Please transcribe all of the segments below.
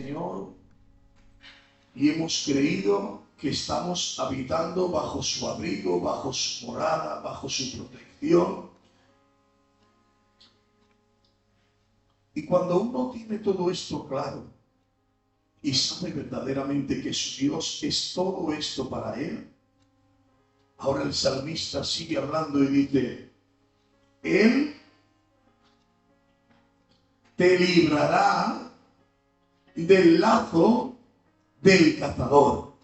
Señor y hemos creído que estamos habitando bajo su abrigo, bajo su morada, bajo su protección. Y cuando uno tiene todo esto claro y sabe verdaderamente que su Dios es todo esto para él, ahora el salmista sigue hablando y dice: Él te librará del lazo del cazador.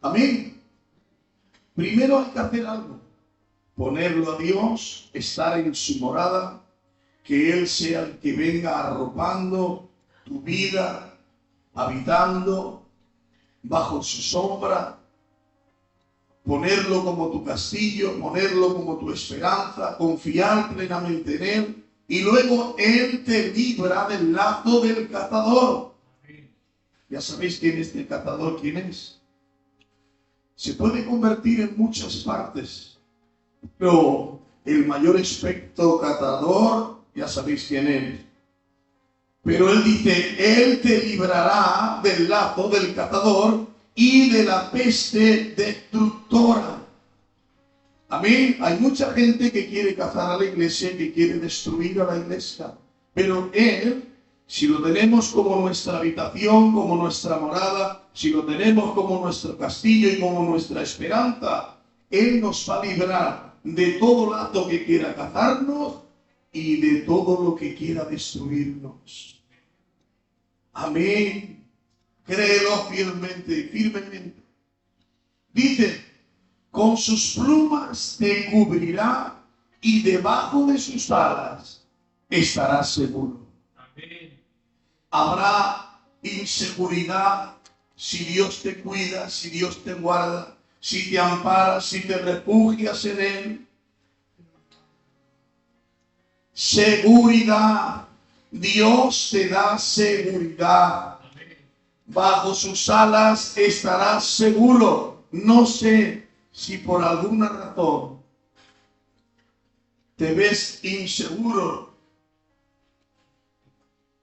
Amén. Primero hay que hacer algo: ponerlo a Dios, estar en su morada, que Él sea el que venga arropando tu vida, habitando bajo su sombra, ponerlo como tu castillo, ponerlo como tu esperanza, confiar plenamente en Él, y luego Él te libra del lazo del cazador. Ya sabéis quién es el cazador, quién es. Se puede convertir en muchas partes, pero el mayor experto cazador, ya sabéis quién es. Pero Él dice: Él te librará del lazo del cazador y de la peste destructora. Amén. Hay mucha gente que quiere cazar a la iglesia, que quiere destruir a la iglesia. Pero Él, si lo tenemos como nuestra habitación, como nuestra morada, si lo tenemos como nuestro castillo y como nuestra esperanza, Él nos va a librar de todo lazo que quiera cazarnos y de todo lo que quiera destruirnos. Amén. Créelo fielmente, firmemente. Dice: con sus plumas te cubrirá y debajo de sus alas estarás seguro. Amén. Habrá inseguridad si Dios te cuida, si Dios te guarda, si te ampara, si te refugias en Él. Seguridad. Dios te da seguridad. Bajo sus alas estarás seguro. No sé si por alguna razón te ves inseguro,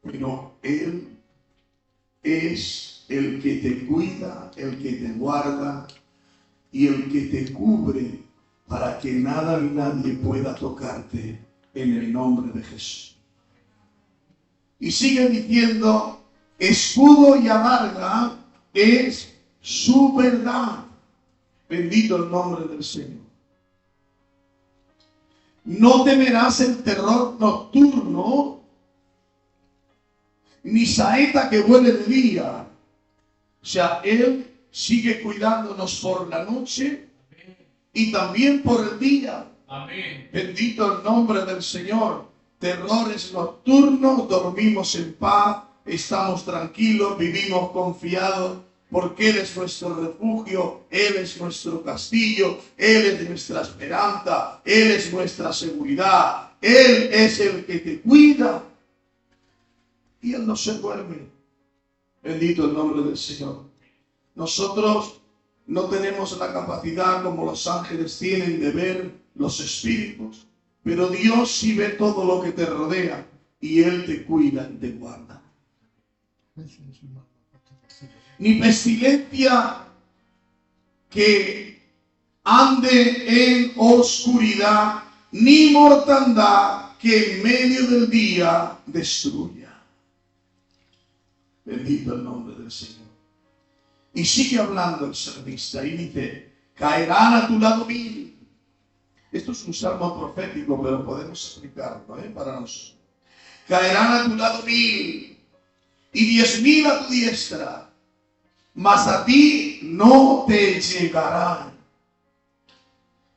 pero Él es el que te cuida, el que te guarda y el que te cubre para que nada ni nadie pueda tocarte, en el nombre de Jesús. Y sigue diciendo: escudo y adarga es su verdad. Bendito el nombre del Señor. No temerás el terror nocturno, ni saeta que vuele de día. O sea, Él sigue cuidándonos por la noche y también por el día. Amén. Bendito el nombre del Señor. Terrores nocturnos, dormimos en paz, estamos tranquilos, vivimos confiados, porque Él es nuestro refugio, Él es nuestro castillo, Él es nuestra esperanza, Él es nuestra seguridad, Él es el que te cuida y Él no se duerme. Bendito el nombre del Señor. Nosotros no tenemos la capacidad como los ángeles tienen de ver los espíritus, pero Dios sí ve todo lo que te rodea y Él te cuida y te guarda. Ni pestilencia que ande en oscuridad, ni mortandad que en medio del día destruya. Bendito el nombre del Señor. Y sigue hablando el salmista y dice: caerán a tu lado 1000. Esto es un salmo profético, pero podemos aplicarlo para nosotros. Caerán a tu lado 1000 y 10.000 a tu diestra, mas a ti no te llegarán.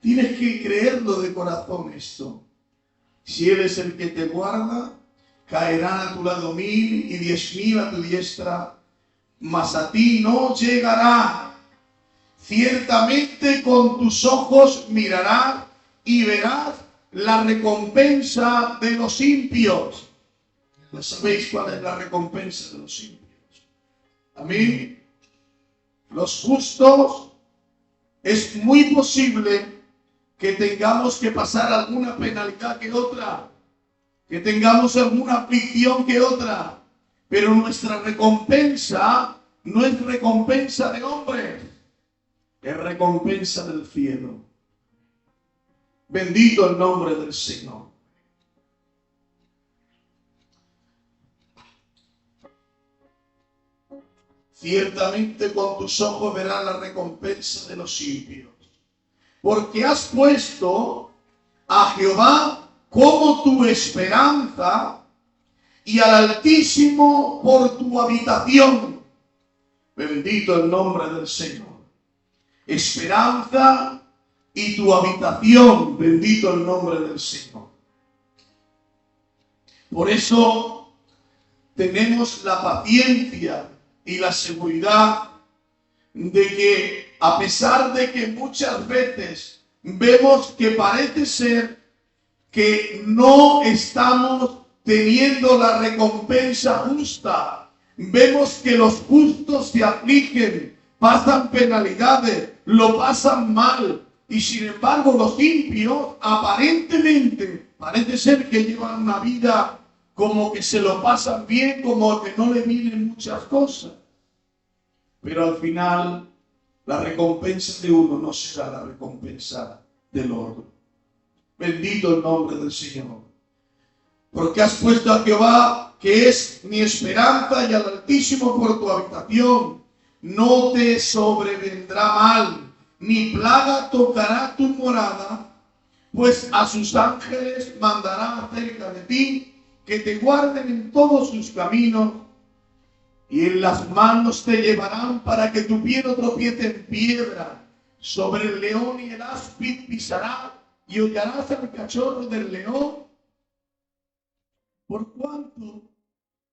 Tienes que creerlo de corazón esto. Si Él es el que te guarda, caerán a tu lado 1000 y 10.000 a tu diestra, mas a ti no llegará. Ciertamente con tus ojos mirarás y verás la recompensa de los impios. ¿Ya sabéis cuál es la recompensa de los impios? Amén. Los justos, es muy posible que tengamos que pasar alguna penalidad que otra, que tengamos alguna aflicción que otra, Pero nuestra recompensa no es recompensa de hombres, es recompensa del cielo. Bendito el nombre del Señor. Ciertamente con tus ojos verás la recompensa de los impios, porque has puesto a Jehová como tu esperanza y al Altísimo por tu habitación. Bendito el nombre del Señor. Esperanza y tu habitación. Bendito el nombre del Señor. Por eso tenemos la paciencia y la seguridad de que, a pesar de que muchas veces vemos que parece ser que no estamos teniendo la recompensa justa, vemos que los justos se afligen, pasan penalidades, lo pasan mal, y sin embargo los impios aparentemente parece ser que llevan una vida como que se lo pasan bien, como que no le miren muchas cosas. Pero al final, la recompensa de uno no será la recompensa del otro. Bendito el nombre del Señor. Porque has puesto a Jehová, que es mi esperanza, y al Altísimo por tu habitación. No te sobrevendrá mal, ni plaga tocará tu morada, pues a sus ángeles mandará acerca de ti, que te guarden en todos sus caminos, y en las manos te llevarán para que tu pie no tropiece en piedra. Sobre el león y el áspid pisará, y hollarás al cachorro del león. Por cuanto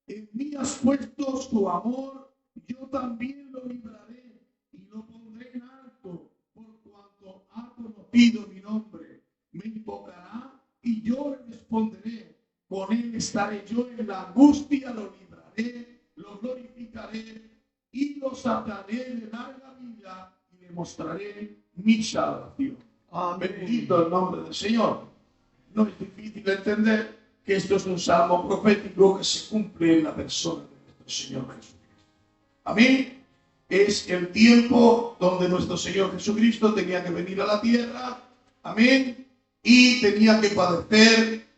en mí has puesto su amor, yo también lo libraré y lo pondré en alto, por cuanto ha conocido mi nombre. Me invocará y yo le responderé. Con él estaré yo en la angustia, lo libraré, lo glorificaré y lo sacaré de larga vida y le mostraré mi salvación. Amén. Bendito el nombre del Señor. No es difícil entender que esto es un salmo profético que se cumple en la persona de nuestro Señor Jesucristo. Amén. Es el tiempo donde nuestro Señor Jesucristo tenía que venir a la tierra. Amén. Y tenía que padecer,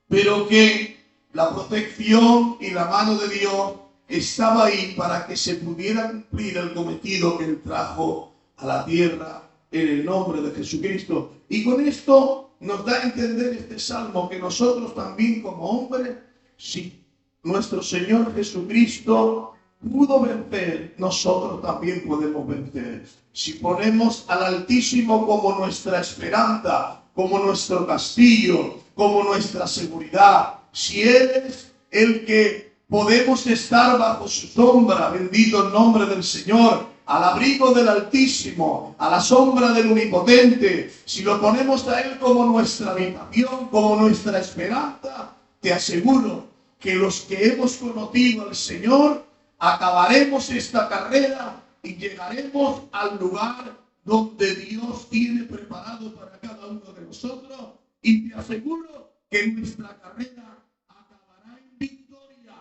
pero que la protección y la mano de Dios estaba ahí para que se pudiera cumplir el cometido que Él trajo a la tierra en el nombre de Jesucristo. Y con esto nos da a entender este salmo que nosotros también como hombres, si nuestro Señor Jesucristo pudo vencer, nosotros también podemos vencer. Si ponemos al Altísimo como nuestra esperanza, como nuestro castillo, como nuestra seguridad, si Él es el que podemos estar bajo su sombra, bendito el nombre del Señor, al abrigo del Altísimo, a la sombra del Omnipotente, si lo ponemos a Él como nuestra habitación, como nuestra esperanza, te aseguro que los que hemos conocido al Señor, acabaremos esta carrera y llegaremos al lugar donde Dios tiene preparado para cada uno de nosotros, y te aseguro que nuestra carrera acabará en victoria,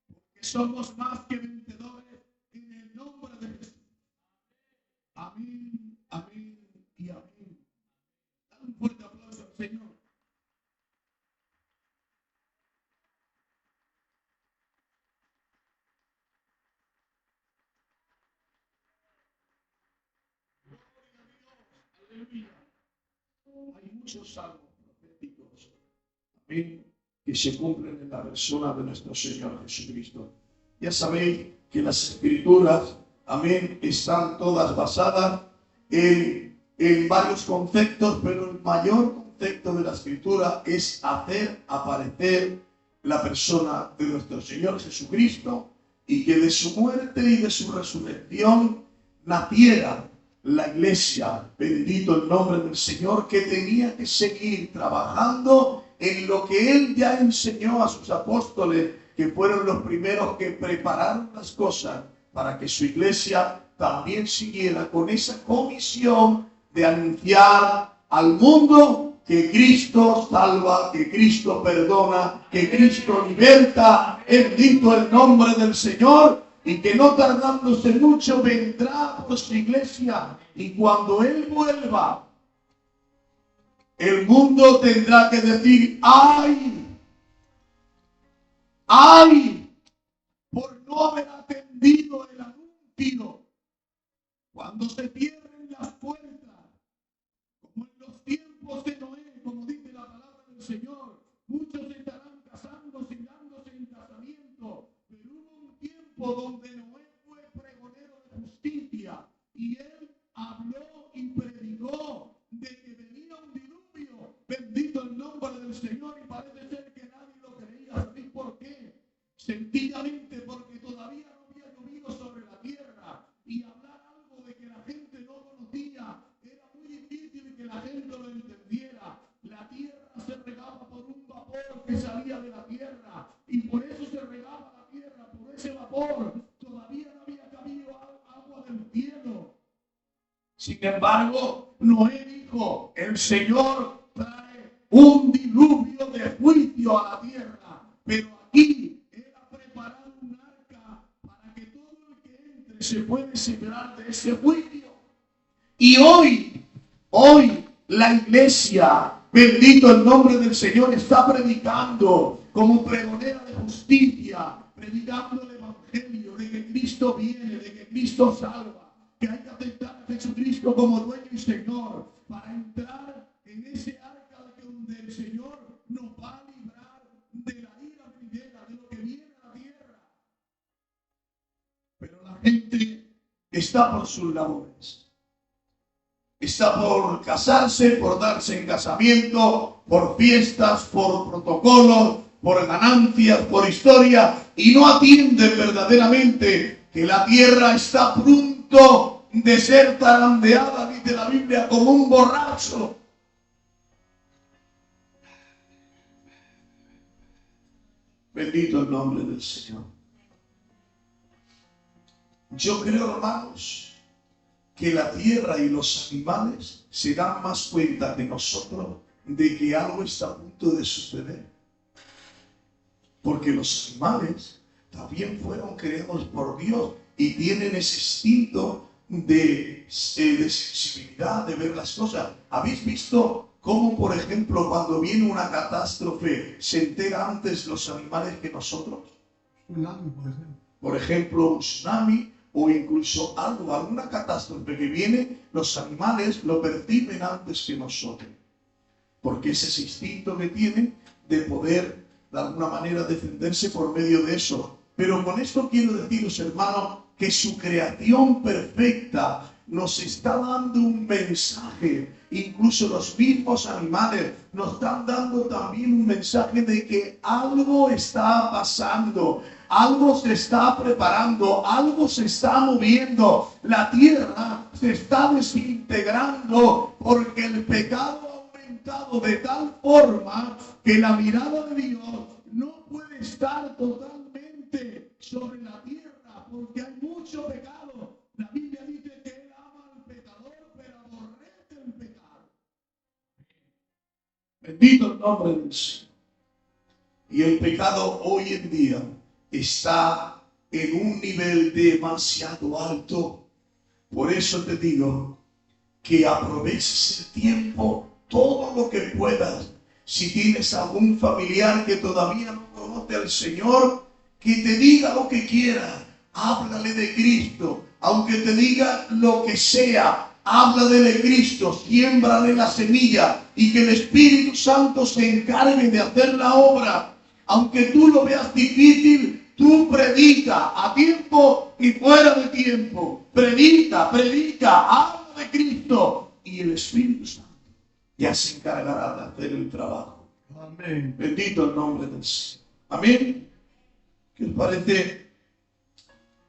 porque somos más que vencedores en el nombre de Jesús. Amén, amén y amén. Dale un fuerte aplauso al Señor. Aleluya. Hay muchos salmos proféticos, amén, que se cumplen en la persona de nuestro Señor Jesucristo. Ya sabéis que las Escrituras, amén, están todas basadas en varios conceptos, pero el mayor concepto de la Escritura es hacer aparecer la persona de nuestro Señor Jesucristo, y que de su muerte y de su resurrección naciera la iglesia, bendito el nombre del Señor, que tenía que seguir trabajando en lo que Él ya enseñó a sus apóstoles, que fueron los primeros que prepararon las cosas para que su iglesia también siguiera con esa comisión de anunciar al mundo que Cristo salva, que Cristo perdona, que Cristo liberta. Bendito el nombre del Señor. Y que no tardándose mucho vendrá por su iglesia. Y cuando Él vuelva, el mundo tendrá que decir: ¡ay! ¡ay! Por no haber atendido el anuncio. Cuando se cierren las puertas, como en los tiempos de Noé, como dice la palabra del Señor, muchos estarán casándose y dándose en casamiento. Pero hubo un tiempo donde Noé fue pregonero de justicia y él habló y predicó de que venía un diluvio. Bendito el nombre del Señor. Y parece ser que nadie lo creía. ¿Sabéis por qué? Sencillamente porque todavía no había llovido sobre la tierra, y hablar algo de que la gente no conocía era muy difícil que la gente lo entendiera. La tierra se regaba por un vapor que salía de la tierra, y por eso se regaba la tierra, por ese vapor. Todavía no había cabido agua del cielo. Sin embargo, Noé dijo: el Señor trae un diluvio de juicio a la tierra, pero aquí era preparar un arca para que todo el que entre se pueda librar de ese juicio. Y hoy la iglesia, bendito el nombre del Señor, está predicando como pregonera de justicia, predicando el evangelio de que Cristo viene, de que Cristo salva, que hay que aceptar a Jesucristo como dueño y Señor para entrar en ese arca donde el Señor nos va a librar de la ira venidera, de lo que viene a la tierra. Pero la gente está por sus labores. Está por casarse, por darse en casamiento, por fiestas, por protocolos, por ganancias, por historia, y no atienden verdaderamente que la tierra está a punto de ser zarandeada, dice la Biblia, como un borracho. Bendito el nombre del Señor. Yo creo, hermanos, que la tierra y los animales se dan más cuenta de nosotros de que algo está a punto de suceder. Porque los animales también fueron creados por Dios y tienen ese instinto de sensibilidad, de ver las cosas. ¿Habéis visto cómo, por ejemplo, cuando viene una catástrofe, se enteran antes los animales que nosotros? Por ejemplo, un tsunami, o incluso alguna catástrofe que viene, los animales lo perciben antes que nosotros. Porque es ese instinto que tienen de poder, de alguna manera, defenderse por medio de eso. Pero con esto quiero deciros, hermanos, que su creación perfecta nos está dando un mensaje. Incluso los mismos animales nos están dando también un mensaje de que algo está pasando. Algo se está preparando, algo se está moviendo. La tierra se está desintegrando porque el pecado ha aumentado de tal forma que la mirada de Dios no puede estar totalmente sobre la tierra porque hay mucho pecado. La Biblia dice que Él ama al pecador, pero aborrece el pecado. Bendito el nombre del Señor. Y el pecado hoy en día está en un nivel demasiado alto. Por eso te digo que aproveches el tiempo todo lo que puedas. Si tienes algún familiar que todavía no conoce al Señor, que te diga lo que quiera. Háblale de Cristo. Aunque te diga lo que sea, háblale de Cristo. Siémbrale la semilla y que el Espíritu Santo se encargue de hacer la obra. Aunque tú lo veas difícil, tú predica a tiempo y fuera de tiempo. Predica, habla de Cristo y el Espíritu Santo ya se encargará de hacer el trabajo. Amén. Bendito el nombre del Señor. Amén. ¿Qué os parece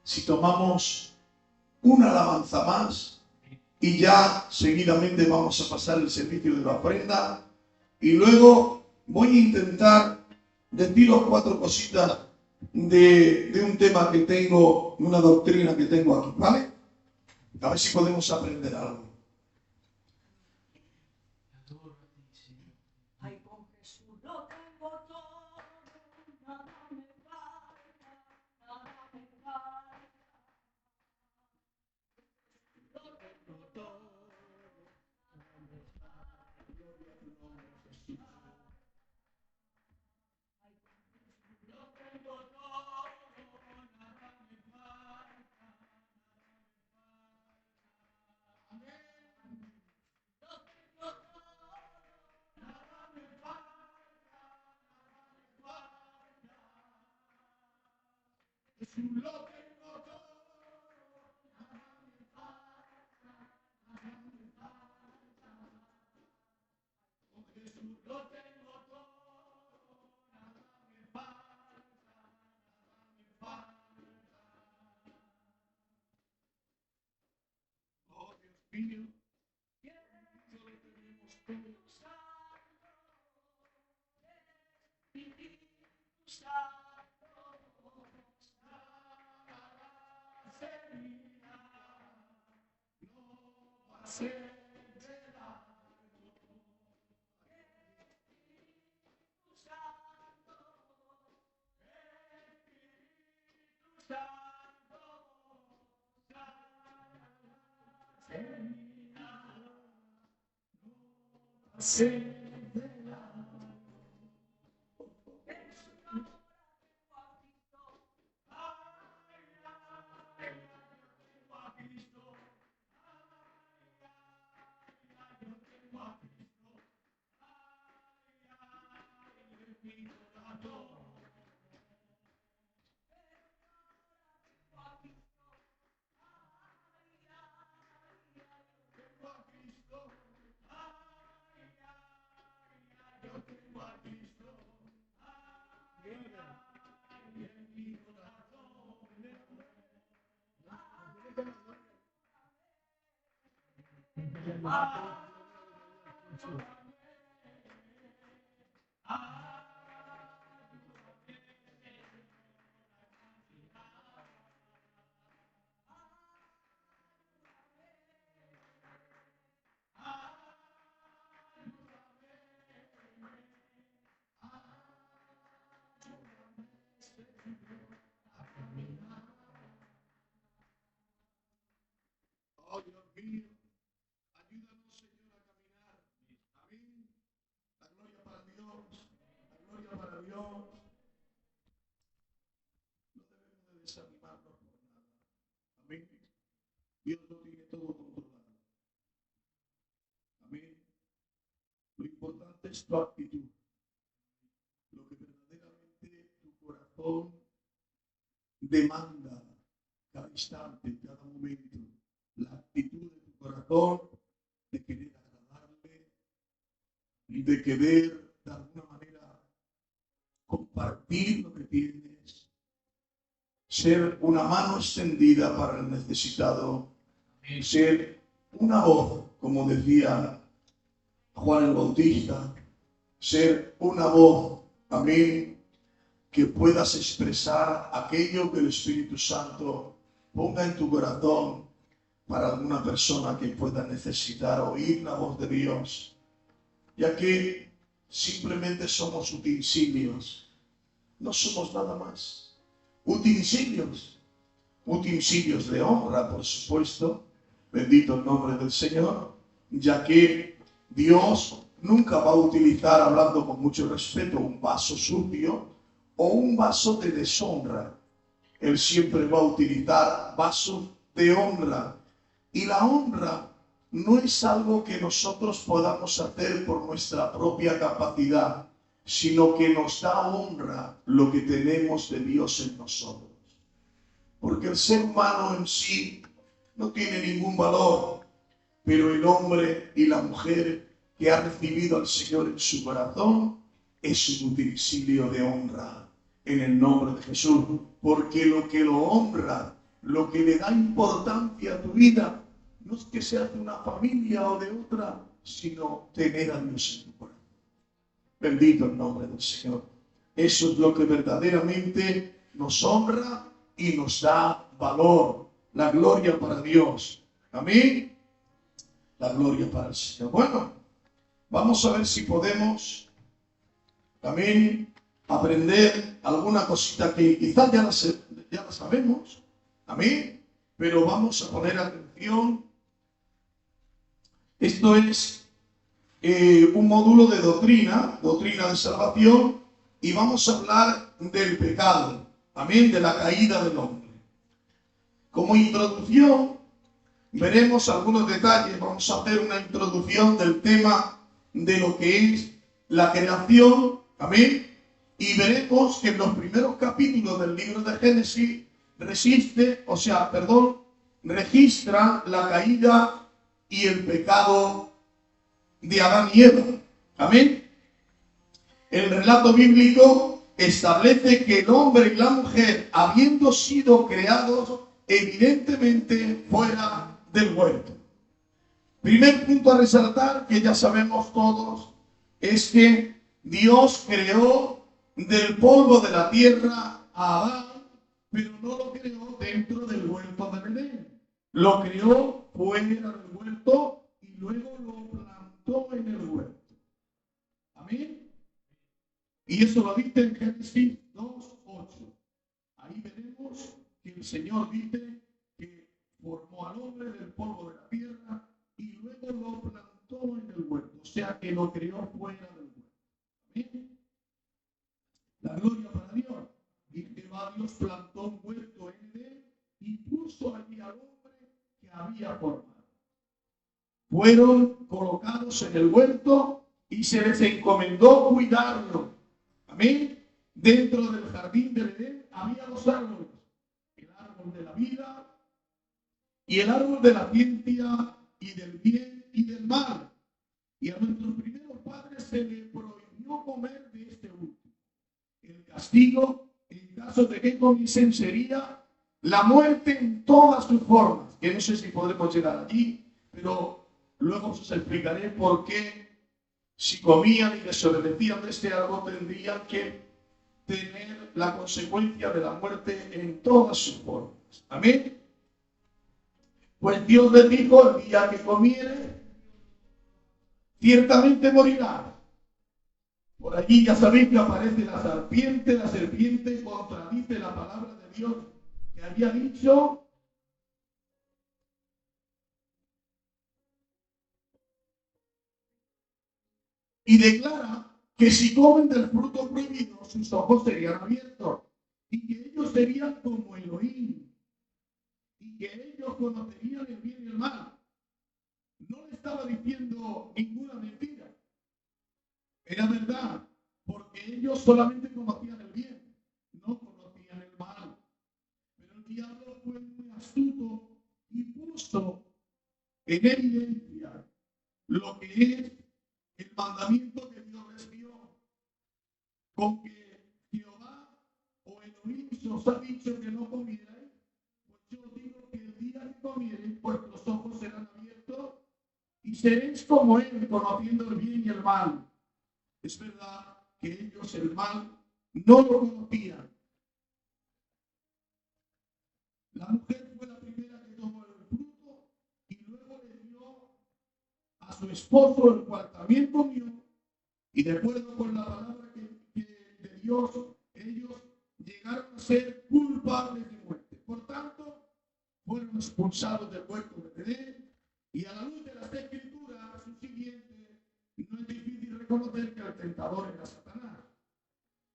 si tomamos una alabanza más y ya seguidamente vamos a pasar el servicio de la ofrenda? Y luego voy a intentar deciros 4 cositas de un tema que tengo, una doctrina que tengo aquí, ¿vale? A ver si podemos aprender algo. Oh, Dios mío. Oh, Dios mío. Ayúdanos, Señor, a caminar. Amén. La gloria para Dios. La gloria para Dios. No debemos de desanimarnos por nada. Amén. Dios lo tiene todo controlado. Amén. Lo importante es tu actitud. Lo que verdaderamente tu corazón demanda cada instante, cada momento. La actitud de tu corazón de querer agradarle y de querer de alguna manera compartir lo que tienes, ser una mano extendida para el necesitado, ser una voz, como decía Juan el Bautista, ser una voz, amén, que puedas expresar aquello que el Espíritu Santo ponga en tu corazón para alguna persona que pueda necesitar oír la voz de Dios, ya que simplemente somos utensilios, no somos nada más. Utensilios, utensilios de honra, por supuesto, bendito el nombre del Señor, ya que Dios nunca va a utilizar, hablando con mucho respeto, un vaso sucio o un vaso de deshonra. Él siempre va a utilizar vasos de honra. Y la honra no es algo que nosotros podamos hacer por nuestra propia capacidad, sino que nos da honra lo que tenemos de Dios en nosotros. Porque el ser humano en sí no tiene ningún valor, pero el hombre y la mujer que ha recibido al Señor en su corazón es un utensilio de honra en el nombre de Jesús. Porque lo que lo honra, lo que le da importancia a tu vida, no es que sea de una familia o de otra, sino tener a Dios en tu corazón. Bendito el nombre del Señor. Eso es lo que verdaderamente nos honra y nos da valor. La gloria para Dios. Amén. La gloria para el Señor. Bueno, vamos a ver si podemos también aprender alguna cosita que quizás ya la sabemos. Amén. Pero vamos a poner atención. Esto es un módulo de doctrina de salvación, y vamos a hablar del pecado, amén, de la caída del hombre. Como introducción, veremos algunos detalles, vamos a hacer una introducción del tema de lo que es la creación, amén, y veremos que en los primeros capítulos del libro de Génesis registra la caída y el pecado de Adán y Eva, amén. El relato bíblico establece que el hombre y la mujer, habiendo sido creados evidentemente fuera del huerto. Primer punto a resaltar, que ya sabemos todos, es que Dios creó del polvo de la tierra a Adán, pero no lo creó dentro del huerto de Edén. Lo creó fuera del huerto y luego lo plantó en el huerto. Amén. Y eso lo dice en Génesis 2:8. Ahí veremos que el Señor dice que formó al hombre del polvo de la tierra y luego lo plantó en el huerto. O sea que lo creó fuera del huerto. ¿Amén? La gloria para Dios. Y Jehová Dios plantó un huerto en Edén y puso allí al hombre que había formado. Fueron colocados en el huerto y se les encomendó cuidarlo. Amén. Dentro del jardín del Edén había dos árboles: el árbol de la vida y el árbol de la ciencia y del bien y del mal. Y a nuestros primeros padres se les prohibió comer de este último. El castigo, en caso de que comiesen, sería la muerte en todas sus formas. Que no sé si podremos llegar allí, pero luego os explicaré por qué, si comían y desobedecían de este árbol, tendrían que tener la consecuencia de la muerte en todas sus formas. Amén. Pues Dios les dijo: el día que comiere, ciertamente morirá. Por allí ya sabéis que aparece la serpiente contradice la palabra de Dios que había dicho. Y declara que si comen del fruto prohibido, sus ojos serían abiertos y que ellos serían como Elohim y que ellos conocerían el bien y el mal. No le estaba diciendo ninguna mentira. Era verdad, porque ellos solamente conocían el bien, no conocían el mal. Pero el diablo fue muy astuto y puso en evidencia lo que es el mandamiento que Dios les dio, con que Jehová o Elohim se os ha dicho que no comierais, pues yo digo que el día que comiereis, vuestros ojos serán abiertos y seréis como Él, conociendo el bien y el mal. Es verdad que ellos el mal no lo conocían. La mujer fue la primera que tomó el fruto y luego le dio a su esposo, el cual también comió, y de acuerdo con la palabra de Dios, ellos llegaron a ser culpables de muerte. Por tanto, fueron expulsados del huerto de Edén, y a la luz de las Escrituras, su siguiente, no es difícil reconocer que el tentador era Satanás.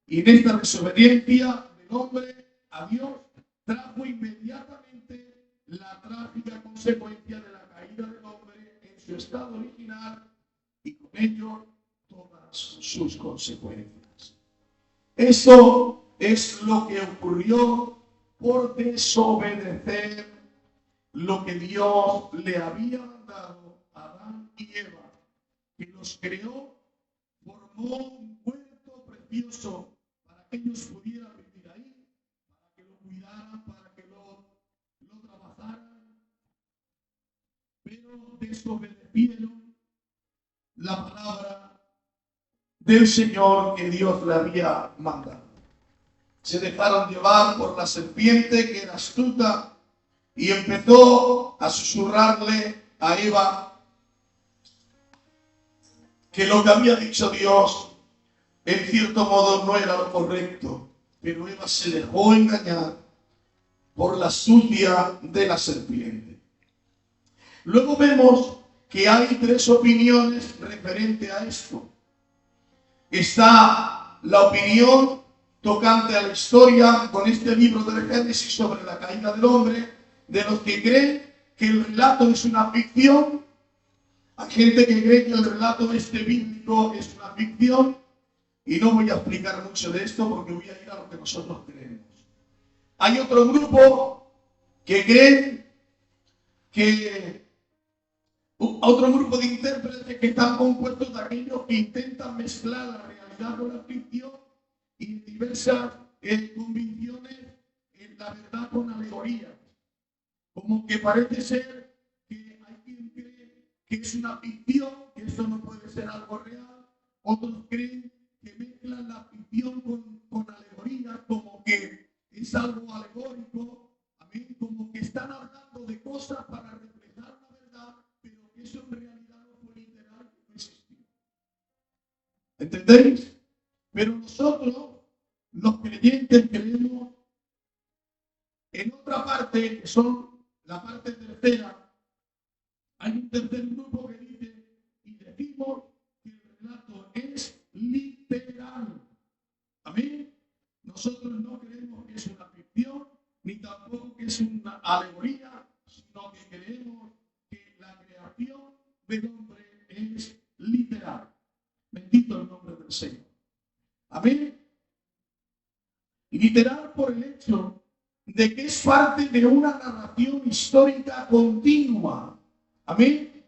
Y en esta desobediencia del hombre a Dios trajo inmediatamente la trágica consecuencia de la caída del hombre en su estado original y con ello todas sus consecuencias. Eso es lo que ocurrió por desobedecer lo que Dios le había mandado a Adán y Eva, que los creó, formó un huerto precioso para que ellos pudieran vivir ahí, para que lo cuidaran, para que lo trabajaran, pero desobedecieron la palabra del Señor que Dios le había mandado. Se dejaron llevar por la serpiente, que era astuta, y empezó a susurrarle a Eva que lo que había dicho Dios en cierto modo no era lo correcto, pero Eva se dejó engañar por la astucia de la serpiente. Luego vemos que hay tres opiniones referente a esto. Está la opinión tocante a la historia con este libro del Génesis sobre la caída del hombre, de los que creen que el relato es una ficción. Hay gente que cree que el relato bíblico es una ficción, y no voy a explicar mucho de esto porque voy a ir a lo que nosotros creemos. Hay otro grupo que creen que otro grupo de intérpretes que están compuestos de aquellos que intentan mezclar la realidad con la ficción y diversas convicciones en la verdad con alegoría. Como que parece ser que hay quien cree que es una ficción, que esto no puede ser algo real. Otros creen que mezclan la ficción con alegoría, como que es algo alegórico, amén, como que están hablando de cosas para reflejar la verdad, pero que eso en realidad no fue literal, no existió. ¿Entendéis? Pero nosotros, los creyentes, creemos en otra parte, que son la parte tercera. Hay un tercer grupo que dice y decimos que el relato es literal. Amén. Nosotros no creemos que es una ficción, ni tampoco que es una alegoría, sino que creemos que la creación del hombre es literal. Bendito el nombre del Señor. Amén. Literal por el hecho de que es parte de una narración histórica continua. Amén.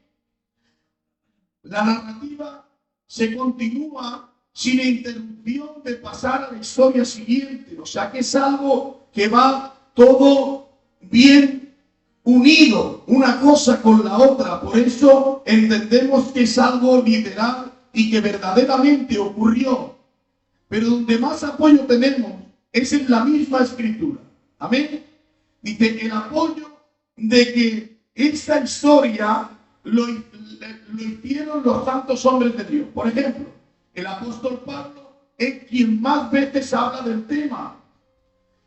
La narrativa se continúa sin interrupción de pasar a la historia siguiente. O sea que es algo que va todo bien unido, una cosa con la otra. Por eso entendemos que es algo literal y que verdaderamente ocurrió. Pero donde más apoyo tenemos es en la misma escritura. Amén. Dice el apoyo de que esta historia lo hicieron los santos hombres de Dios. Por ejemplo, el apóstol Pablo es quien más veces habla del tema.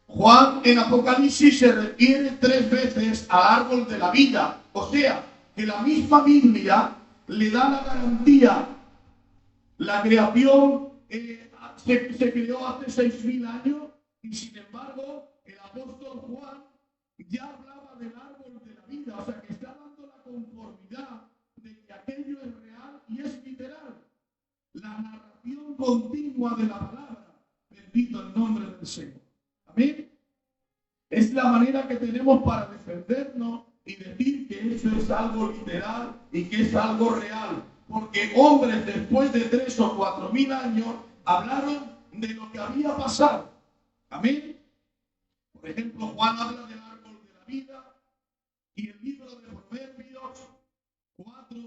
Juan en Apocalipsis se refiere 3 veces al árbol de la vida. O sea, que la misma Biblia le da la garantía. La creación se creó hace 6.000 años y sin embargo el apóstol Juan ya hablaba del árbol de la vida. O sea, que está dando la conformidad de que aquello es real y es literal. La narración continua de la palabra. Bendito el nombre del Señor. Amén. Es la manera que tenemos para defendernos y decir que eso es algo literal y que es algo real. Porque hombres después de 3.000 o 4.000 años hablaron de lo que había pasado. Amén. Por ejemplo, Juan habla del árbol de la vida y el libro de Proverbios 4,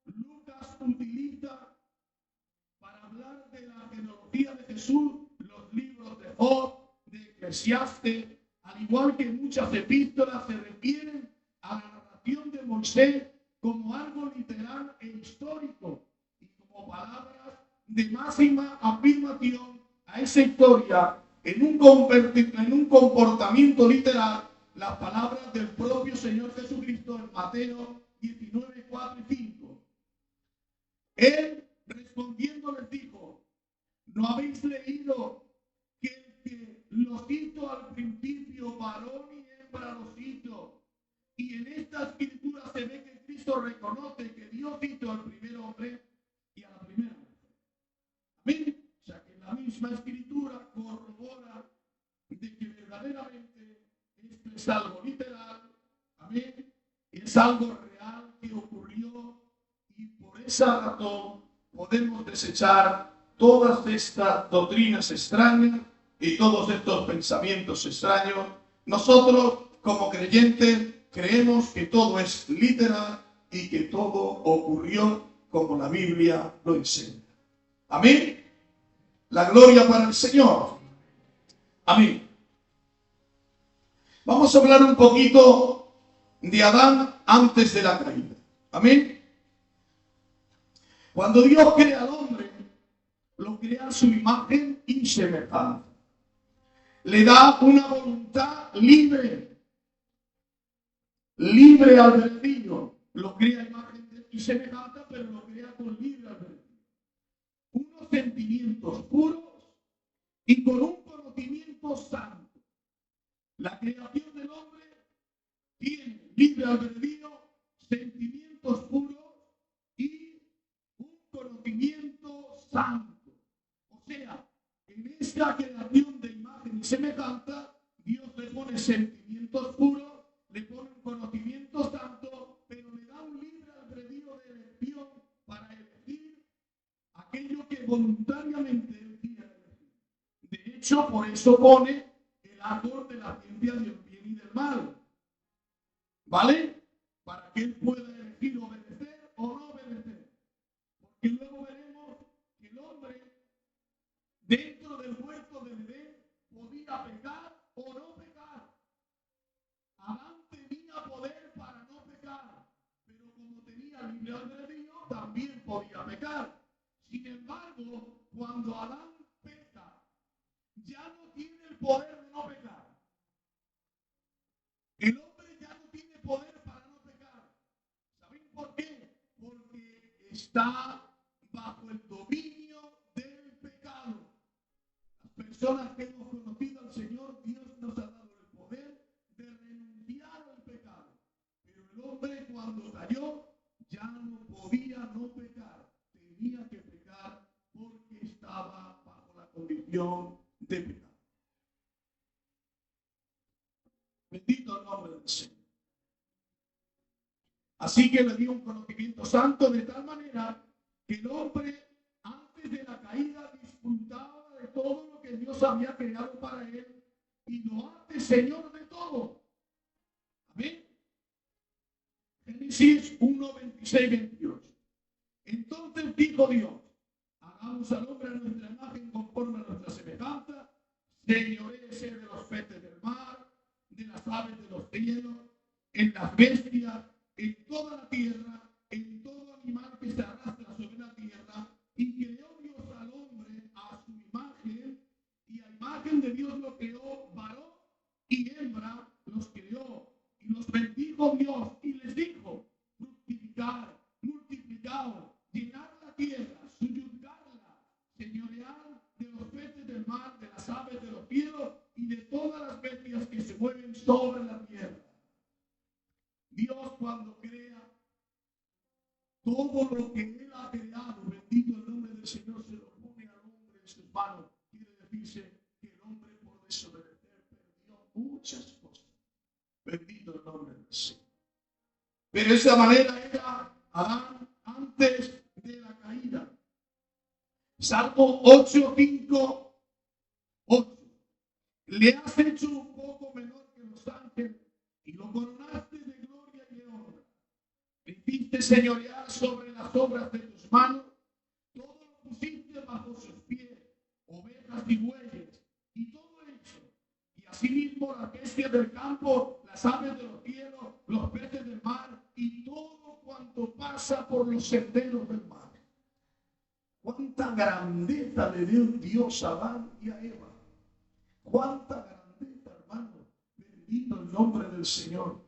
Lucas utiliza para hablar de la genealogía de Jesús los libros de Job, de Eclesiastes, al igual que muchas epístolas se refieren a la narración de Moisés como algo literal e histórico y como palabras de máxima afirmación a esa historia en un comportamiento literal, las palabras del propio Señor Jesucristo en Mateo 19, 4 y 5. Él respondiendo les dijo: ¿no habéis leído que el que los hizo al principio, varón y hembra los hizo? Y en esta escritura se ve que Cristo reconoce que Dios hizo al primer hombre y a la primera mujer. Amén. O sea que la misma escritura corrobora de que verdaderamente esto es algo literal. Amén. Es algo real que ocurrió y por esa razón podemos desechar todas estas doctrinas extrañas y todos estos pensamientos extraños. Nosotros, como creyentes, creemos que todo es literal y que todo ocurrió como la Biblia lo enseña. Amén. La gloria para el Señor. Amén. Vamos a hablar un poquito de Adán antes de la caída. Amén. Cuando Dios crea al hombre, lo crea a su imagen y semejanza. Le da una voluntad libre albedrío. Lo crea a imagen y semejanza, pero lo crea con libre albedrío. Unos sentimientos puros y con un conocimiento santo. La creación del hombre tiene libre albedrío, sentimientos puros y un conocimiento santo. O sea, en esta creación de imagen y semejanza, Dios le pone sentimientos puros, le pone un conocimiento santo, pero le da un libre albedrío de elección para elegir aquello que voluntariamente él quiere elegir. De hecho, por eso pone el árbol de la ciencia del bien y del mal. ¿Vale? Para que él pueda elegir obedecer o no obedecer. Porque luego veremos que el hombre dentro del huerto del Edén podía pecar o no pecar. Adán tenía poder para no pecar, pero como tenía libre albedrío, también podía pecar. Sin embargo, cuando Adán peca, ya no tiene el poder de no pecar. El hombre ya no tiene poder para no pecar. ¿Saben por qué? Porque está bajo el dominio del pecado. Las personas que hemos conocido al Señor, Dios nos ha dado el poder de renunciar al pecado. Pero el hombre cuando cayó ya no podía no pecar. Tenía que pecar porque estaba bajo la condición de pecado. Bendito el nombre del Señor. Así que le dio un conocimiento santo de tal manera que el hombre antes de la caída disfrutaba de todo lo que Dios había creado para él y lo hace Señor de todo. Amén. Génesis 1, 26, 28. Entonces dijo Dios, hagamos al hombre a nuestra imagen conforme a nuestra semejanza, señoreese de los peces del mar, de las aves de los cielos, en las bestias, en toda la tierra, en todo animal que se arrastra sobre la tierra, y creó Dios al hombre a su imagen, y a imagen de Dios lo creó, varón y hembra los creó, y los bendijo Dios, y les dijo, fructificad, multiplicaos, llenad la tierra, subyugadla, señoread de los peces del mar, de las aves de los cielos, y de todas las bestias que se mueven sobre la tierra. Dios cuando crea todo lo que Él ha creado, bendito el nombre del Señor, se lo pone al hombre en sus manos. Quiere decirse que el hombre por desobedecer perdió muchas cosas. Bendito el nombre del Señor. Pero esa manera era Adán antes de la caída. Salmo 8, 5, 8. Le has hecho un poco menor que los ángeles y lo coronaste de gloria y de honra. Le hiciste señorear sobre las obras de tus manos, todo lo pusiste bajo sus pies, ovejas y bueyes, y todo hecho. Y asimismo las bestias del campo, las aves de los cielos, los peces del mar, y todo cuanto pasa por los senderos del mar. Cuánta grandeza le dio Dios a Adán y a Eva. Cuánta grandeza, hermano. Bendito el nombre del Señor.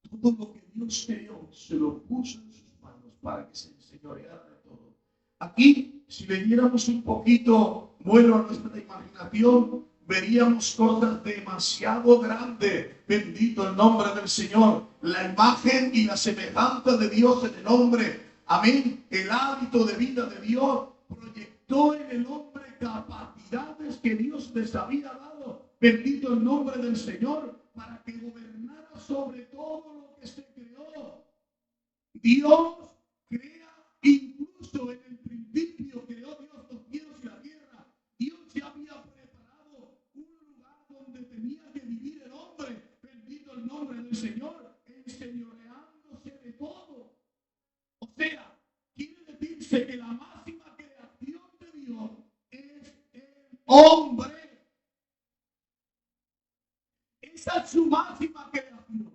Todo lo que Dios creó se lo puso en sus manos para que se enseñoreara de todo. Aquí, si le diéramos un poquito vuelo a nuestra imaginación, veríamos cosas demasiado grandes. Bendito el nombre del Señor. La imagen y la semejanza de Dios en el hombre. Amén. El hábito de vida de Dios proyectó en el hombre capacidades que Dios les había dado. Bendito el nombre del Señor, para que gobernara sobre todo lo que se creó. Dios crea, incluso en el principio creó Dios los cielos y la tierra. Dios ya había preparado un lugar donde tenía que vivir el hombre. Bendito el nombre del Señor, enseñoreándose de todo. O sea, quiere decirse que la máxima creación de Dios es el hombre. Esa es su máxima creación.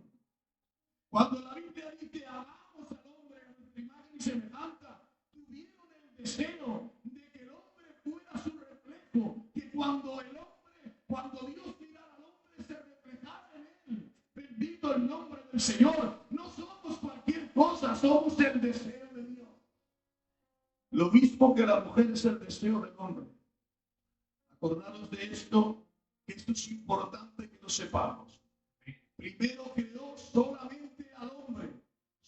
Cuando la Biblia dice hagamos al hombre a nuestra imagen y semejanza, tuvieron el deseo de que el hombre fuera su reflejo, que cuando Dios mirara al hombre se reflejara en él. Bendito el nombre del Señor. No somos somos el deseo de Dios. Lo mismo que la mujer es el deseo del hombre. Acordaros de esto, que esto es importante que lo sepamos. Primero creó solamente al hombre.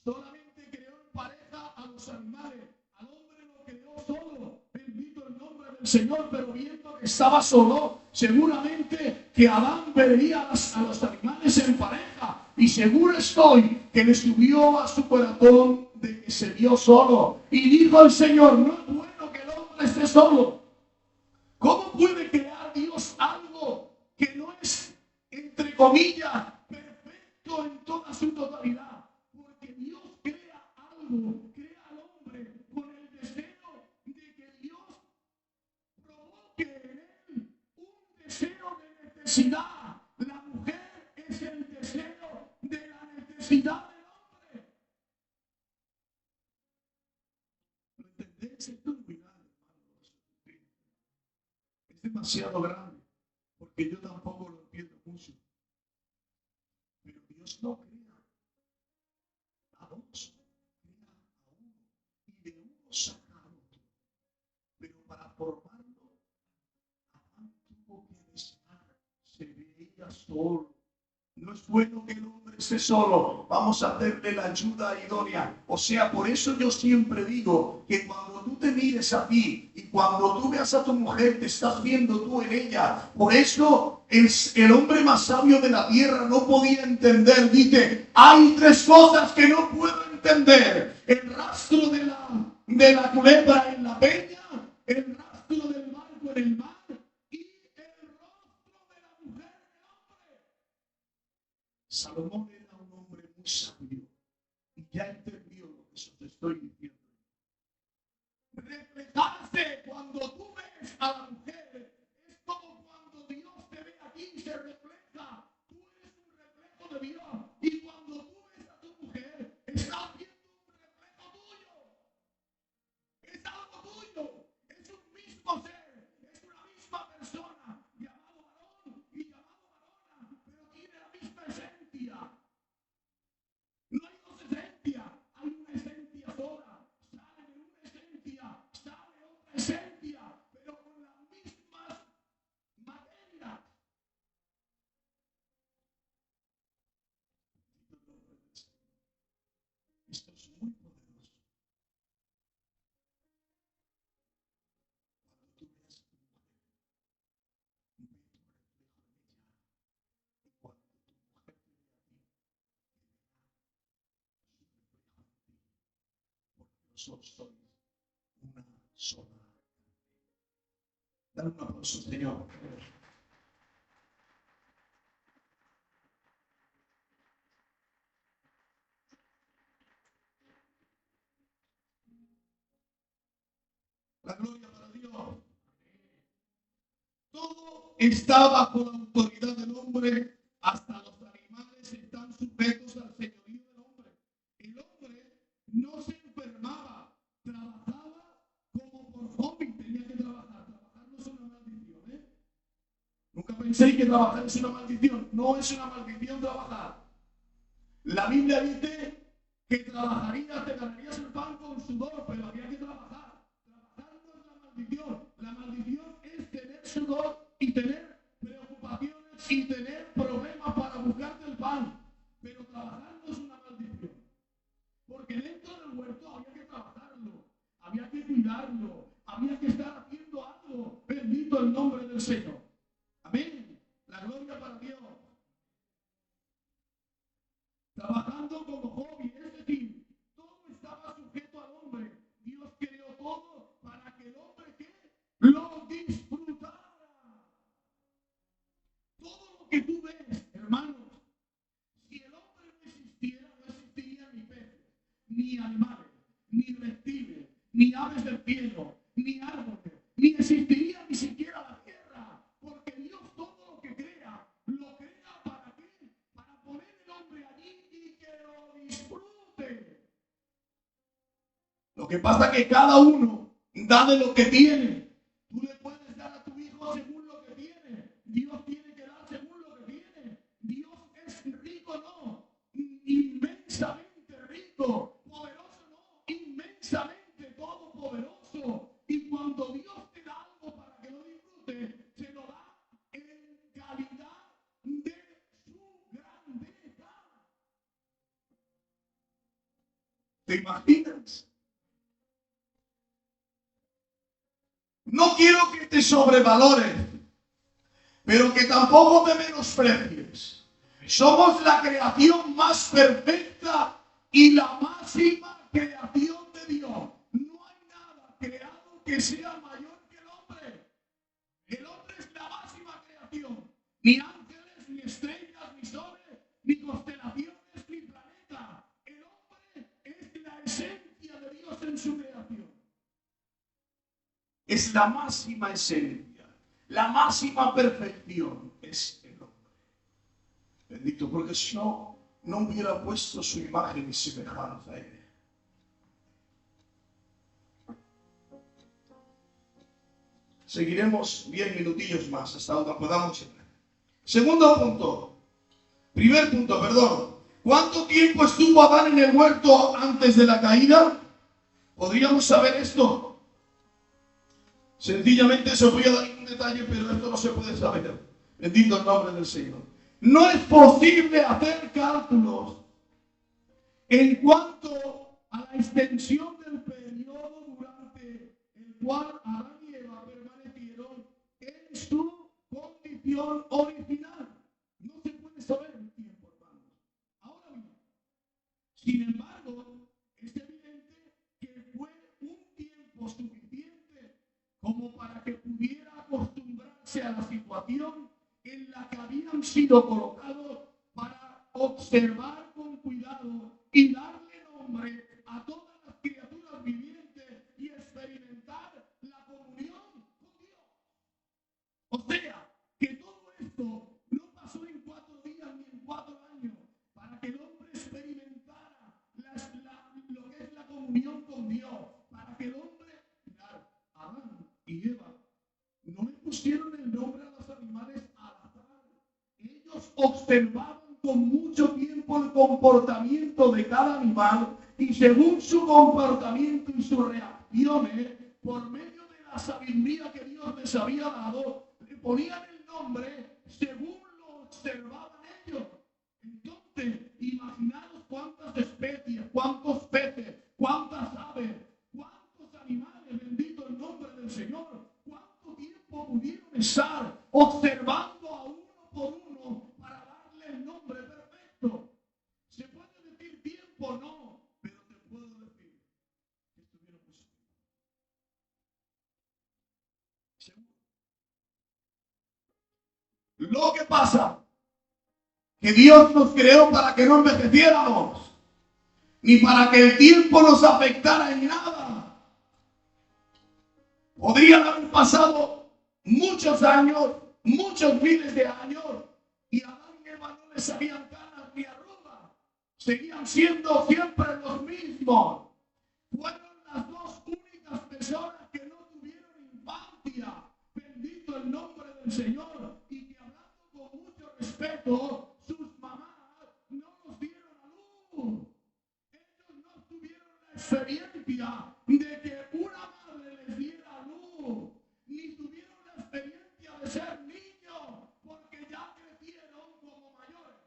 Solamente creó en pareja a los animales. Al hombre lo creó solo. Bendito el nombre del Señor, pero viendo que estaba solo, seguramente que Adán veía a los animales en pareja. Y seguro estoy que le subió a su corazón de que se vio solo. Y dijo el Señor, no es bueno que el hombre esté solo. ¿Cómo puede crear Dios algo que no es, entre comillas, perfecto en toda su totalidad? Porque Dios crea algo, crea al hombre con el deseo de que Dios provoque en él un deseo de necesidad. La mujer es el deseo de la necesidad del hombre. ¿Lo entendéis? Esto es muy grande, hermanos. Es demasiado grande, porque yo tampoco lo entiendo mucho. Pero Dios no crea a dos, crea a uno, y de uno saca a otro. Pero para formarlo, Adán tuvo que desear, se veía solo. No es bueno que el hombre esté solo, vamos a hacerle la ayuda idónea. O sea, por eso yo siempre digo que cuando tú te mires a ti y cuando tú veas a tu mujer, te estás viendo tú en ella. Por eso el hombre más sabio de la tierra no podía entender. Dice, hay tres cosas que no puedo entender. El rastro de la culebra en la peña, el rastro del barco en el mar y el rostro de la mujer en el hombre. Salomón era un hombre muy sabio y ya entendió lo que os estoy diciendo. Reflejarse cuando tú ves a la mujer es como cuando Dios te ve aquí y se refleja. Tú eres un reflejo de Dios y cuando tú ves a tu mujer estás viendo un reflejo tuyo. Es algo tuyo, es un mismo ser, es una misma persona, llamado varón y llamado varona, pero tiene la misma esencia. No hay dos esencias, hay una esencia sola. Sale de una esencia, sale otra esencia, pero con las mismas materias. Esto es muy poderoso. Cuando tú veas a tu mujer, ve tu reflejo en ella. Y cuando tu mujer te ve a ti, ve su reflejo en ti. Porque vosotros sois una sola. Dale un aplauso, Señor. La gloria para Dios. Todo está bajo la autoridad del hombre, hasta los animales están sujetos al señorío del hombre. El hombre no se enfermaba, trabajaba como por hobby, tenía que trabajar. Trabajar no es una maldición, ¿eh? Nunca pensé que trabajar es una maldición. No es una maldición trabajar. La Biblia dice que trabajarías, te ganarías el pan con sudor, pero había que trabajar. Trabajar no es la maldición. La maldición es tener sudor y tener preocupaciones y tener problemas para buscarte el pan. Pero trabajar no es una maldición. Porque dentro del huerto había que trabajarlo, había que cuidarlo, había que estar haciendo algo. Bendito el nombre del Señor. Amén. La gloria para Dios. Trabajando como hobby, es decir, todo estaba sujeto al hombre. Dios creó todo para que el hombre ¿qué? Lo disfrutara. Todo lo que tú ves, hermanos, si el hombre no existiera, no existiría ni peces, ni animales, ni reptiles, ni aves del cielo, ni árboles, ni existiría ni siquiera la tierra, porque Dios todo lo que crea, lo crea ¿para qué? Para poner el hombre allí y que lo disfrute. Lo que pasa es que cada uno da de lo que tiene. Tú le puedes dar a tu hijo según lo que tiene. Dios tiene que dar según lo que tiene. Dios es rico, no, inmensamente rico, poderoso. ¿Te imaginas? No quiero que te sobrevalores, pero que tampoco te menosprecies. Somos la creación más perfecta y la máxima creación de Dios. No hay nada creado que sea mayor que el hombre. El hombre es la máxima creación. Ni ángeles, ni estrellas, ni soles, ni constelaciones, ni planetas. El hombre es la esencia de Dios en su creación. Es la máxima esencia, la máxima perfección es el hombre. Bendito, porque si no, no hubiera puesto su imagen y semejanza en él. Seguiremos 10 minutillos más hasta donde podamos llegar. Segundo punto. Primer punto, perdón. ¿Cuánto tiempo estuvo Adán en el huerto antes de la caída? ¿Podríamos saber esto? Sencillamente se os voy a dar un detalle, pero esto no se puede saber. Bendito el nombre del Señor. No es posible hacer cálculos en cuanto a la extensión del periodo durante el cual Adán y Eva permanecieron en su condición original. No se puede saber el tiempo, hermanos. Ahora bien, sin embargo, es evidente que fue un tiempo suficiente como para que pudiera acostumbrarse a la situación en la que habían sido colocados para observar con cuidado y darle nombre a todas las criaturas vivientes y experimentar la comunión con Dios. O sea, que todo esto no pasó en 4 días ni en 4 años para que el hombre experimentara lo que es la comunión con Dios, para que el hombre, mirad, Adán y Eva no le pusieron el nombre a los animales al azar. Ellos observaban con mucho tiempo el comportamiento de cada animal y según su comportamiento y sus reacciones, por medio de la sabiduría que Dios les había dado, le ponían el nombre según lo observaban ellos. Entonces, imaginaos cuántas especies, cuántos peces, cuántas aves, cuántos animales, bendito el nombre del Señor, cuánto tiempo pudieron estar observando a uno por uno para darle el nombre perfecto. ¿Se puede decir tiempo? No, pero te puedo decir que estuvieron muy seguros. Lo que pasa que Dios nos creó para que no envejeciéramos, ni para que el tiempo nos afectara en nada. Podrían haber pasado muchos años, muchos miles de años, y a Adán y Eva no les salían canas ni arrugas. Seguían siendo siempre los mismos. Fueron las dos únicas personas que no tuvieron infancia. Bendito el nombre del Señor. Y que hablando con mucho respeto, sus mamás no los dieron a luz. Ellos no tuvieron la experiencia de que una madre les diera a luz, ni tuvieron la experiencia de ser niños, porque ya crecieron como mayores.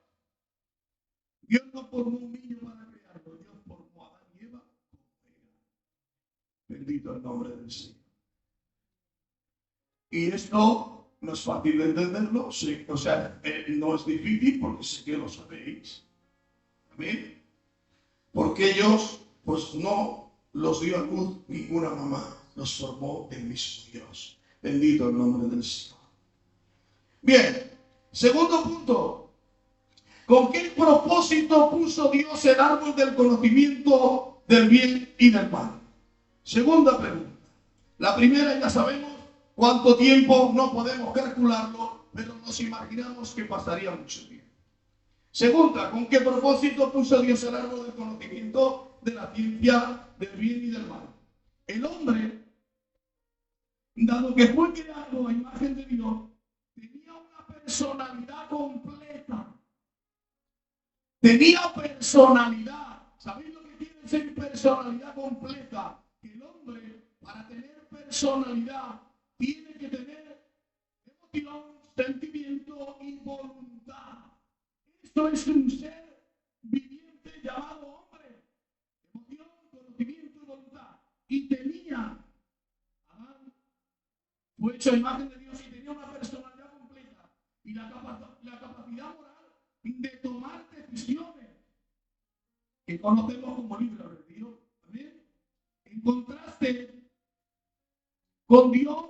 Dios no formó un niño para crearlo, Dios formó a Adán y Eva como eran. Bendito el nombre del Señor. Y esto no es fácil de entenderlo, sí, o sea, no es difícil porque sé que lo sabéis. Amén. Porque ellos, pues no los dio a luz ninguna mamá, los formó el mismo Dios. Bendito el nombre del Señor. Bien, segundo punto. ¿Con qué propósito puso Dios el árbol del conocimiento del bien y del mal? Segunda pregunta. La primera ya sabemos cuánto tiempo, no podemos calcularlo, pero nos imaginamos que pasaría mucho tiempo. Segunda, ¿con qué propósito puso Dios el árbol del conocimiento de la ciencia del bien y del mal? El hombre, dado que fue creado a imagen de Dios, tenía una personalidad completa. Tenía personalidad. ¿Sabéis lo que quiere decir personalidad completa? Que el hombre, para tener personalidad, tiene que tener emoción, sentimiento y voluntad. Esto es un ser viviente llamado hombre. Emoción, fue hecho a imagen de Dios y tenía una personalidad completa y la capacidad moral de tomar decisiones que conocemos como libre albedrío. ¿Amén? En contraste con Dios,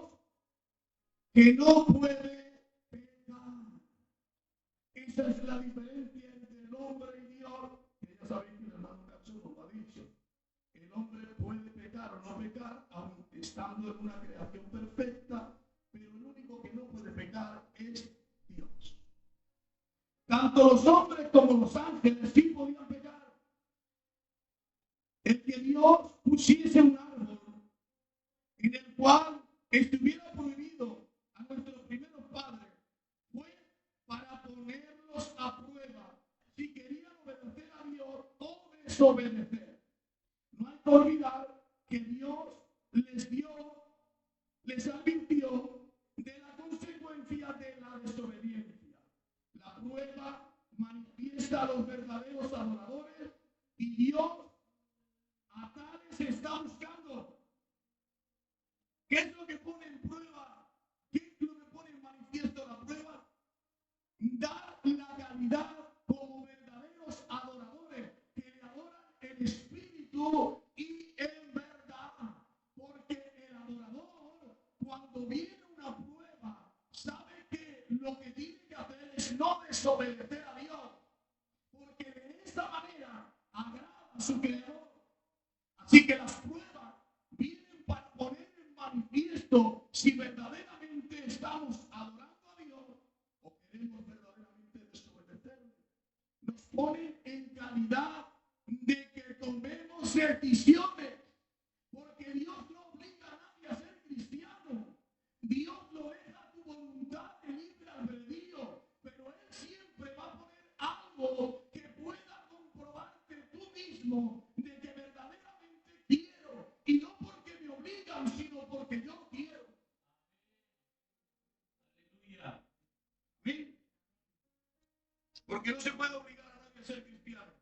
que no puede pecar. Esa es la diferencia entre el hombre y Dios. Que ya sabéis que el hermano Cacho nos lo ha dicho. El hombre puede pecar o no pecar, aun estando en una creación perfecta, pero el único que no puede pecar es Dios. Tanto los hombres como los ángeles sí podían pecar. El que Dios pusiese un árbol en el cual estuviera prohibido a nuestros primeros padres fue para ponerlos a prueba si querían obedecer a Dios o desobedecer. No hay que olvidar que Dios les advirtió de la consecuencia de la desobediencia. La prueba manifiesta a los verdaderos adoradores y Dios a tales está buscando. ¿Qué es lo que pone en prueba? ¿Qué es lo que pone en manifiesto la prueba? Dar la calidad como verdaderos adoradores que le adoran en espíritu y en verdad. Porque el adorador, cuando viene una prueba, sabe que lo que tiene que hacer es no desobedecer a Dios. Porque de esa manera agrada a su creador. Así que las pruebas vienen para poner en manifiesto si verdaderamente estamos adorando a Dios o queremos verdaderamente desobedecerle. Nos ponen en calidad de que tomemos decisiones, porque Dios no obliga a nadie a ser cristiano. Dios lo deja a tu voluntad de libre albedrío, pero Él siempre va a poner algo que pueda comprobarte tú mismo de que verdaderamente quiero, y no porque me obligan, sino porque yo quiero. Aleluya. ¿Sí? Porque no se puede obligar a nadie a ser cristiano.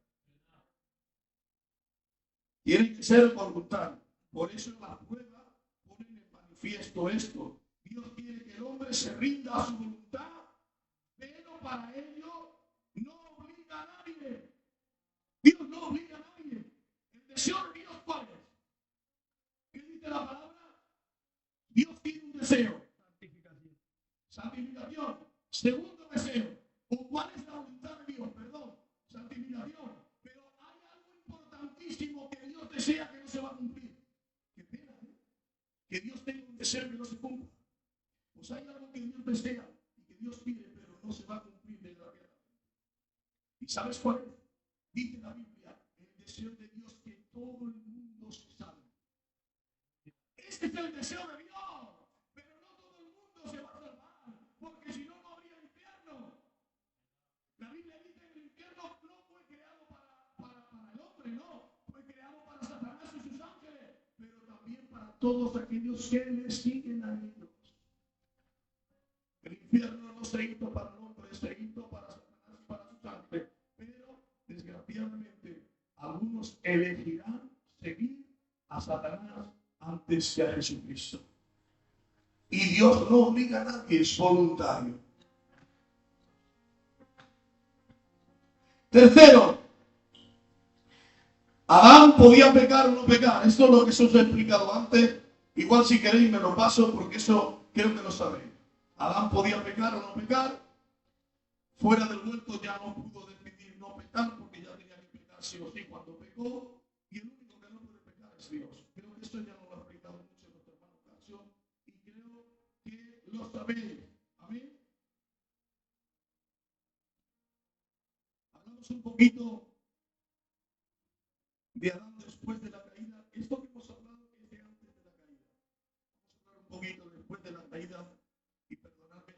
Tiene que ser voluntario. Por eso en la prueba ponen en manifiesto esto. Dios quiere que el hombre se rinda a su voluntad, pero para ello no obliga a nadie. Dios no obliga a nadie. El deseo de Dios, ¿cuál es? ¿Qué dice la palabra? Dios tiene un deseo. Santificación. Santificación. Segundo deseo. ¿O cuál es la voluntad de Dios? Perdón. Santificación. Pero hay algo importantísimo que Dios desea que no se va a cumplir. Qué pena, ¿eh? Que Dios tenga un deseo que no se cumpla. Pues hay algo que Dios desea y que Dios pide, pero no se va a cumplir desgraciadamente. ¿Y sabes cuál es? Dice la Biblia, el deseo de Dios que todo el mundo se salve. Este es el deseo de Dios, pero no todo el mundo se va a salvar, porque si no, no habría infierno. La Biblia dice que el infierno no fue creado para el hombre, no, fue creado para Satanás y sus ángeles, pero también para todos aquellos que le siguen a ellos. El infierno no se hizo para el hombre, se hizo para Satanás y para sus ángeles, pero desgraciadamente algunos elegirán seguir a Satanás antes que a Jesucristo. Y Dios no obliga a nadie, es voluntario. Tercero, Adán podía pecar o no pecar. Esto es lo que se os he explicado antes. Igual si queréis me lo paso porque eso creo que lo sabéis. Adán podía pecar o no pecar. Fuera del huerto ya no pudo decidir no pecar porque ya tenía que pecar sí o sí cuando pecó. Y el único que no puede pecar es Dios. Creo que esto ya no lo ha explicado mucho nuestro hermano Cacho y creo que lo sabéis. Amén. Hablamos un poquito de Adán después de la caída. Esto que hemos hablado es de antes de la caída. Vamos a hablar un poquito después de la caída. Y perdonadme,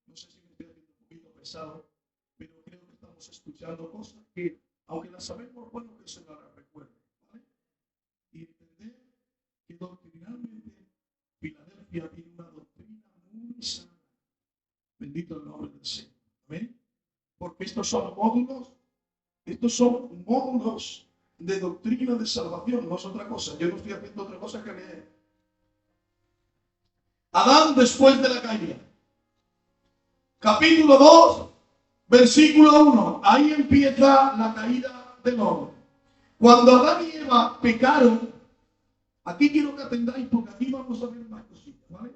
no sé si me estoy haciendo un poquito pesado, pero creo que estamos escuchando cosas que, aunque las sabemos, bueno que se las recuerden, ¿vale? Y entender que doctrinalmente Filadelfia tiene una doctrina muy sana. Bendito el nombre del Señor. ¿Amén? Porque estos son módulos de doctrina de salvación, no es otra cosa. Yo no estoy haciendo otra cosa que leer. Adán después de la caída. Capítulo 2, versículo 1. Ahí empieza la caída del hombre. Cuando Adán y Eva pecaron, aquí quiero que atendáis porque aquí vamos a ver más cositas, ¿vale?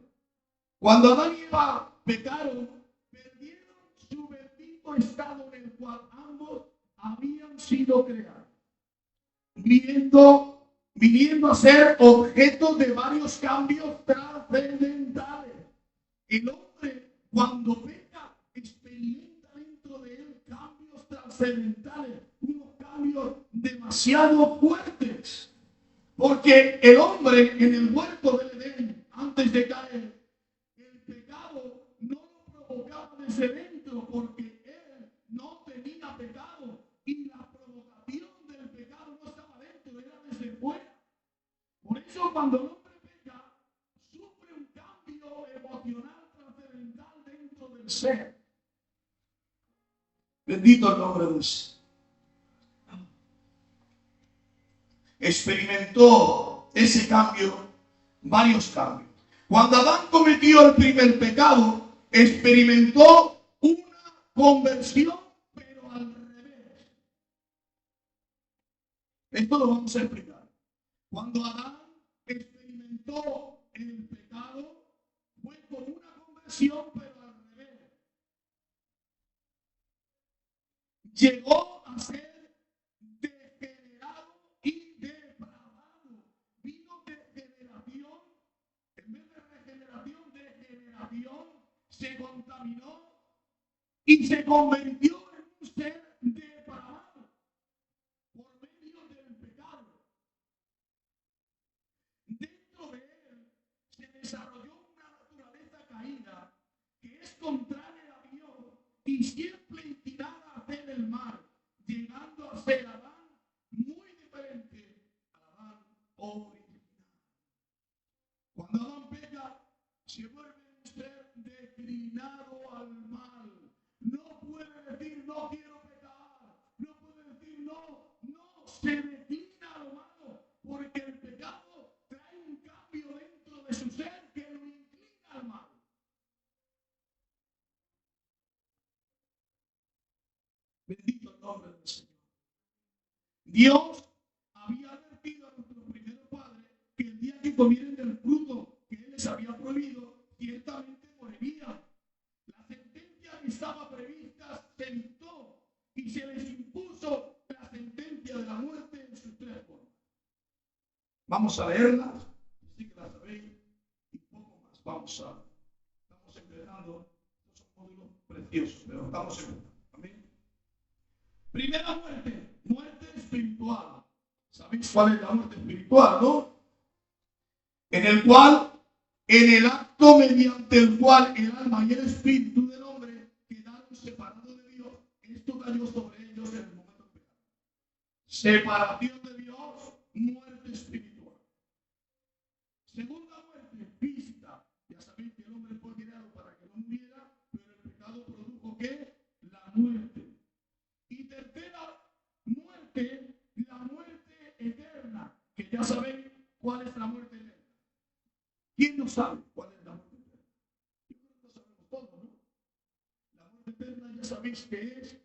Cuando Adán y Eva pecaron, perdieron su bendito estado en el cual ambos habían sido creados, viniendo a ser objeto de varios cambios trascendentales. El hombre, cuando peca, experimenta dentro de él cambios trascendentales, unos cambios demasiado fuertes. Porque el hombre en el huerto del Edén, antes de caer, el pecado no lo provocaba desde dentro, porque él no tenía pecado. Y la provocación del pecado no estaba dentro, era desde fuera. Por eso cuando el hombre peca, sufre un cambio emocional trascendental dentro del ser. Bendito el nombre del Señor. Experimentó ese cambio, varios cambios. Cuando Adán cometió el primer pecado, experimentó una conversión, pero al revés. Esto lo vamos a explicar. Cuando Adán experimentó el pecado, fue como una conversión, pero al revés. Llegó a ser degenerado y depravado. Vino de generación, en vez de regeneración, degeneración, se contaminó y se convirtió en un ser depravado por medio del pecado. Dentro de él se desarrolló una naturaleza caída que es contraria a Dios y siempre inclinada a hacer el mal, llegando a ser Adán muy diferente al Adán original. Cuando Adán peca, se vuelve un ser declinado al mal. No puede decir no quiero pecar, no puede decir no, se declina a lo malo, porque el pecado trae un cambio dentro de su ser que lo inclina al mal. Bendito el nombre del Señor. Dios había advertido a nuestros primeros padres que el día que comieran del fruto que Él les había prohibido, ciertamente morirían. La sentencia que estaba prevista se dictó y se les impuso la sentencia de la muerte en sus tres formas. Vamos a leerla, sí que la sabéis, y poco más. Estamos empezando, estos son módulos preciosos, pero estamos empezando. Amén. Primera muerte, muerte espiritual. ¿Sabéis cuál es la muerte espiritual, no? En el acto mediante el cual el alma y el espíritu del hombre quedaron separados de Dios. Esto cayó sobre ellos en el momento del pecado. Separación de Dios, muerte espiritual. Segunda muerte, física. Ya sabéis que el hombre fue creado para que no muriera, pero el pecado produjo ¿qué? La muerte. Y tercera muerte, la muerte eterna, que ya sabéis cuál es la muerte eterna. ¿Quién no sabe cuál es la muerte eterna? Yo creo que lo sabemos todos, ¿no? La muerte eterna ya sabéis que es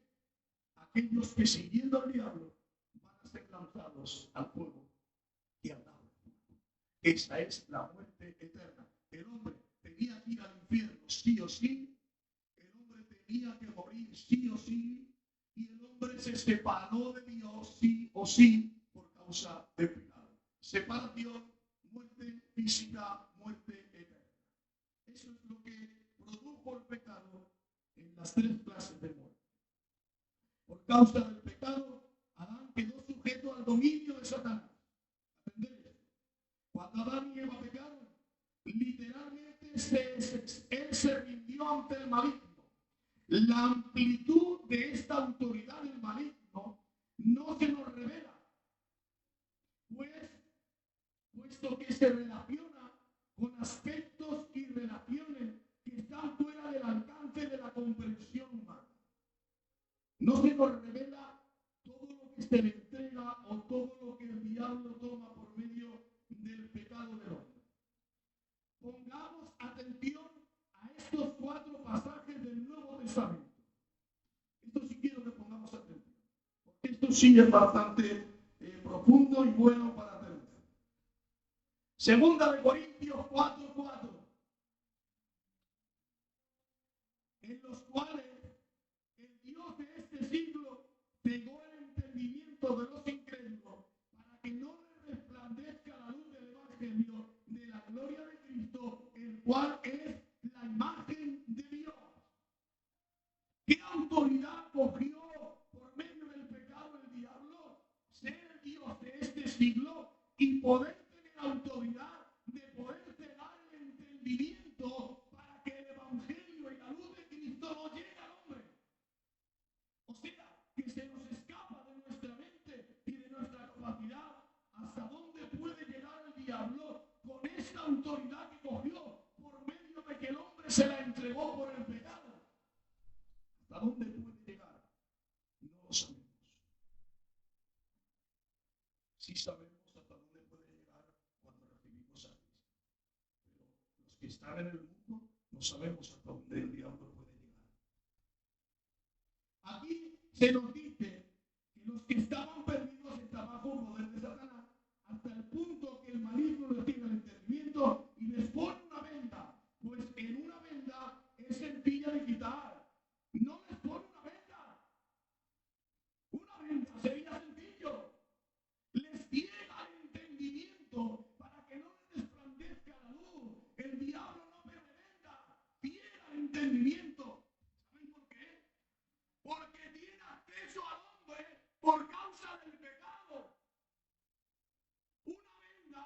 aquellos que siguiendo al diablo van a ser lanzados al fuego y al agua. Esa es la muerte eterna. El hombre tenía que ir al infierno sí o sí, el hombre tenía que morir sí o sí, y el hombre se separó de Dios sí o sí por causa del pecado. Separación, muerte física, muerte eterna. Eso es lo que produjo el pecado en las tres clases de muerte. Por causa del pecado, Adán quedó sujeto al dominio de Satanás. ¿Entendéis? Cuando Adán y Eva pecaron, literalmente él se rindió ante el maligno. La amplitud de esta autoridad del maligno no se nos revela, puesto que se relaciona con aspectos y relaciones que están fuera del alcance de la comprensión humana. No se nos revela todo lo que se le entrega o todo lo que el diablo toma por medio del pecado del hombre. Pongamos atención esto sí es bastante profundo y bueno para terminar. Segunda de Corintios 4:4, en los cuales el Dios de este siglo cegó el entendimiento de los incrédulos para que no les resplandezca la luz del Evangelio de la gloria de Cristo, el cual es la imagen de Dios. ¿Qué autoridad cogió por medio del pecado el diablo? Ser el Dios de este siglo y poder tener autoridad de poder cegar el entendimiento para que el Evangelio y la luz de Cristo no llegue al hombre. O sea, que se nos escapa de nuestra mente y de nuestra capacidad hasta dónde puede llegar el diablo con esta autoridad que cogió por medio de que el hombre se la entregó por el pecado. ¿A dónde puede llegar? No lo sabemos. Sí sabemos hasta dónde puede llegar cuando recibimos a Cristo. Pero los que están en el mundo no sabemos hasta dónde el diablo puede llegar. Aquí se nos dice que los que estaban perdidos estaban bajo el poder de Satanás hasta el punto que el maligno les tiene el entendimiento y les pone una venda. Pues en una venda es sencilla de quitar. No les pone una venda. Una venda sería sencillo. Les ciega el entendimiento para que no les resplandezca la luz. El diablo no me venda, ciega el entendimiento. ¿Saben por qué? Porque tiene acceso al hombre por causa del pecado. Una venda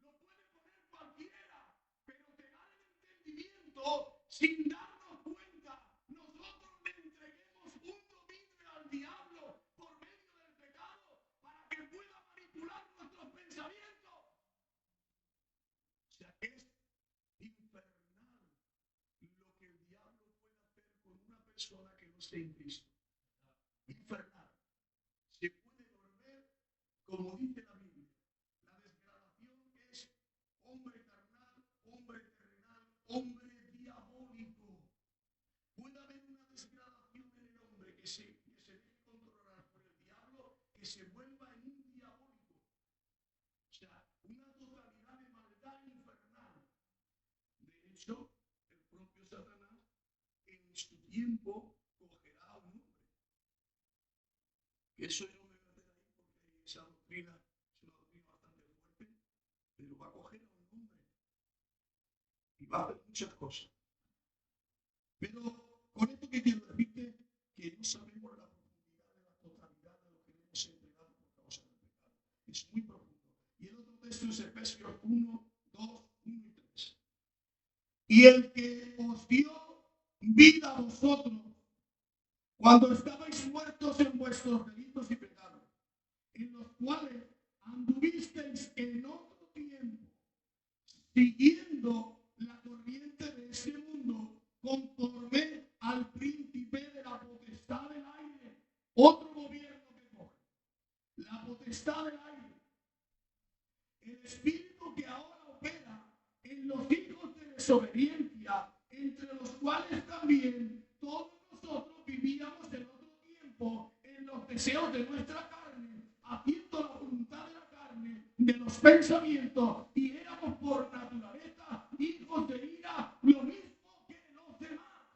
lo puede poner cualquiera, pero cegar el entendimiento sin darnos cuenta. Nosotros le entreguemos un dominio al diablo por medio del pecado para que pueda manipular nuestros pensamientos. O sea, es infernal lo que el diablo puede hacer con una persona que no esté en Cristo. Infernal. Se puede volver, como dice la Biblia, la desgradación es hombre carnal, hombre terrenal, hombre diabólico. Puede haber una desgradación en el hombre que se deje controlar por el diablo, que se vuelva en un diabólico. O sea, una totalidad de maldad infernal. De hecho, el propio Satanás en su tiempo cogerá a un hombre. Eso yo me voy a meter ahí porque esa doctrina es una doctrina bastante fuerte, pero va a coger a un hombre y va a hacer muchas cosas. Pero con esto que quiero decirte que no sabemos la profundidad de la totalidad de lo que le hemos entregado por causa del pecado. Es muy profundo. Y el otro texto es Efesios 1, 2, 1 y 3. Y el que os dio vida a vosotros cuando estabais muertos en vuestros delitos y pecados, en los cuales anduvisteis en otro tiempo, siguiendo la corriente de este mundo, conforme al príncipe de la potestad del aire. Otro gobierno que coge. La potestad del aire. El espíritu que ahora opera en los hijos de desobediencia, entre los cuales también todos nosotros vivíamos en otro tiempo en los deseos de nuestra carne, haciendo la voluntad de la carne, de los pensamientos, y éramos por naturaleza hijos de ira, lo mismo que los demás.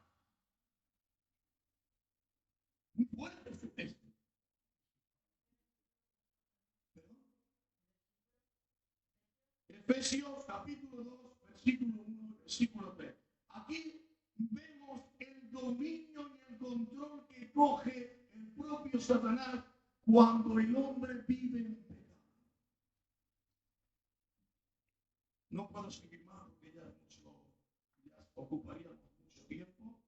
Muy fuerte este texto. Efesios capítulo 2, versículo 1, versículo 3. Aquí vemos el dominio y el control que coge el propio Satanás cuando el hombre vive en pecado. No puedo seguir más porque ya ocuparíamos mucho tiempo.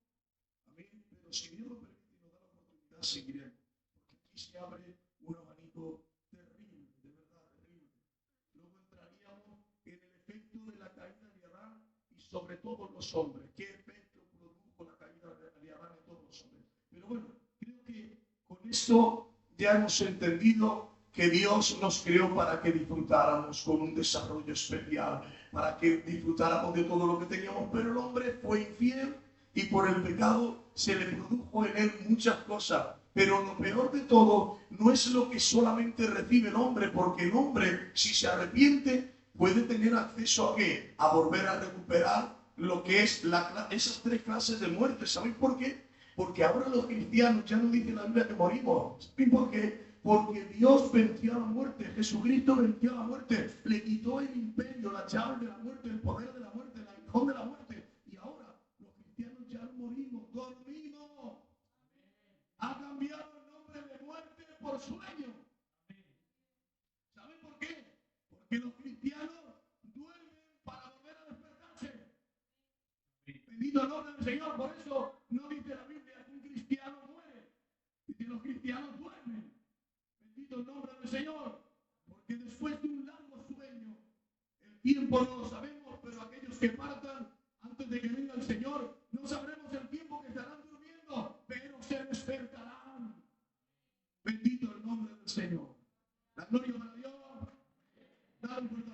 Amén. Pero si Dios lo permite y nos da la oportunidad, seguiremos. Porque aquí se abre un abanico terrible, de verdad terrible. Luego entraríamos en el efecto de la caída de Adán y sobre todo los hombres. ¿Qué efecto produjo la caída de Adán en todos los hombres? Pero bueno, creo que con esto ya hemos entendido que Dios nos creó para que disfrutáramos con un desarrollo especial, para que disfrutáramos de todo lo que teníamos, pero el hombre fue infiel y por el pecado se le produjo en él muchas cosas. Pero lo peor de todo no es lo que solamente recibe el hombre, porque el hombre, si se arrepiente, puede tener acceso a ¿qué? A volver a recuperar lo que es esas tres clases de muerte. ¿Sabéis por qué? Porque ahora los cristianos ya no dicen la Biblia que morimos. ¿Y por qué? Porque Dios venció a la muerte, Jesucristo venció a la muerte, le quitó el imperio, la llave de la muerte, el poder de la muerte, el aguijón de la muerte. Y ahora los cristianos ya no morimos, dormimos. Ha cambiado el nombre de muerte por sueño. ¿Saben por qué? Porque los cristianos duermen para volver a despertarse. Bendito el nombre del Señor. Por eso no dice la Biblia que un cristiano muere. Dice los cristianos duermen. Bendito el nombre del Señor. Porque después de un largo sueño, el tiempo no lo sabemos, pero aquellos que partan antes de que venga el Señor, no sabremos el tiempo que estarán durmiendo, pero se despertarán. Bendito el nombre del Señor. La gloria para Dios. Dale un fuerte